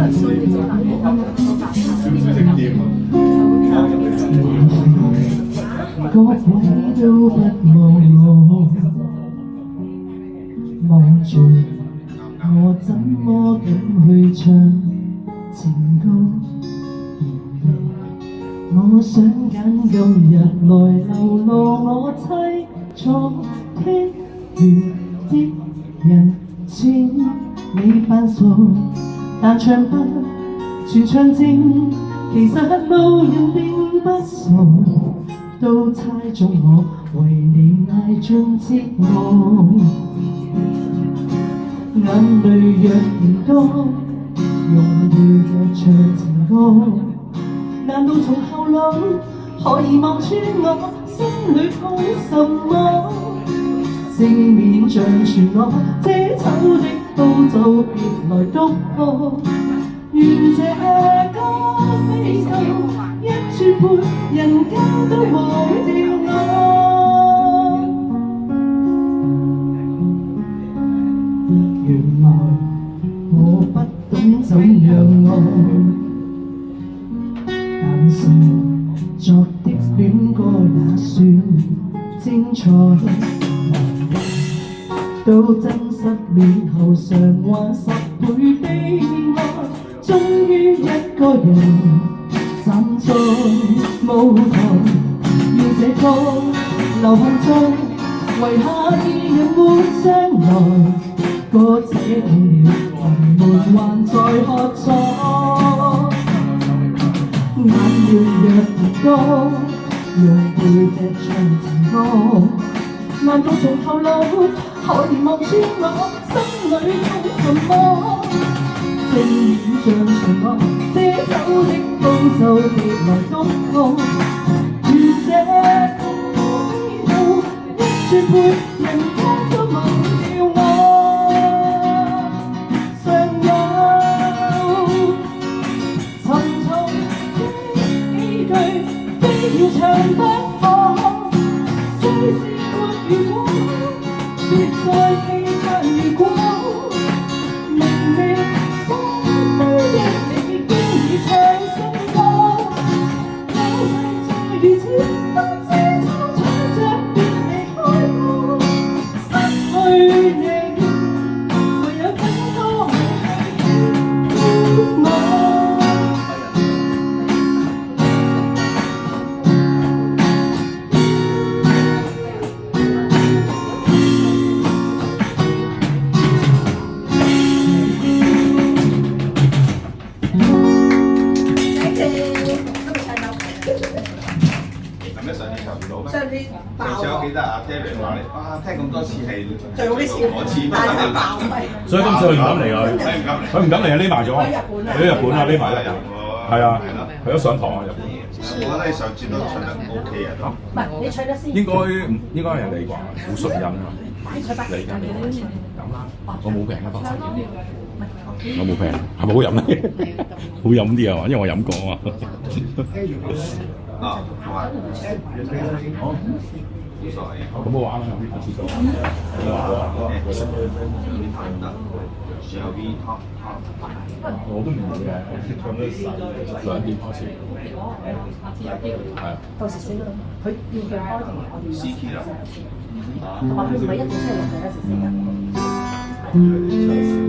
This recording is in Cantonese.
各位都不望我，望住我怎麼敢去唱情歌？我想揀今日來流露我凄楚的緣的人千里扮傻，但唱不全唱正，其實路人並不傻，都猜中我為你挨盡折磨。眼淚若然多，用背脊唱情歌。難道從後腦可以望穿我心裏抱什麼？正面像全我遮醜的都就別來篤破。願這歌飛到一轉半，人間都忘掉我。原來我不懂怎樣愛。但是昨的戀歌也算精彩，到真失戀後償還10倍悲哀，終於一個人站在舞台，要這歌流行中遺下二人沒將來，歌這痛了人們還在喝彩。眼淚若然多，用背脊唱情歌。難道從後路可以望穿我心裏有什麼？正面像全我遮醜的都就別來篤破。願這痛到一轉半，人間都忘掉我。要唱不可，雖是沒如果，別再記得如果。明明心裏的你經已唱新歌，我世再如此不知怎唱着別離開我，失去你，唯有更多我。上次爆啊！上次我記得阿 Terry 話你，哇聽咁多次係最好啲次，但係爆咪。所以今次佢唔敢嚟啊！佢唔敢嚟啊！匿埋咗。去日本啊！去日本啊！匿埋咗。係啊，去咗上堂啊！日本。我覺得你上次都唱得 OK 啊。唔係你唱得先。應該係你啩？好純音啊！你㗎？我冇病啊，放心。我冇病，係咪好飲咧？好飲啲啊嘛，因為我飲過啊嘛。啊，係嘛？好。咁好玩啊！有廁所。我都唔會嘅，唱咗2點開始。係啊。到時先啦，佢要佢開同埋我哋 C key 啦。同埋佢唔係1到星期6嘅，1時4日。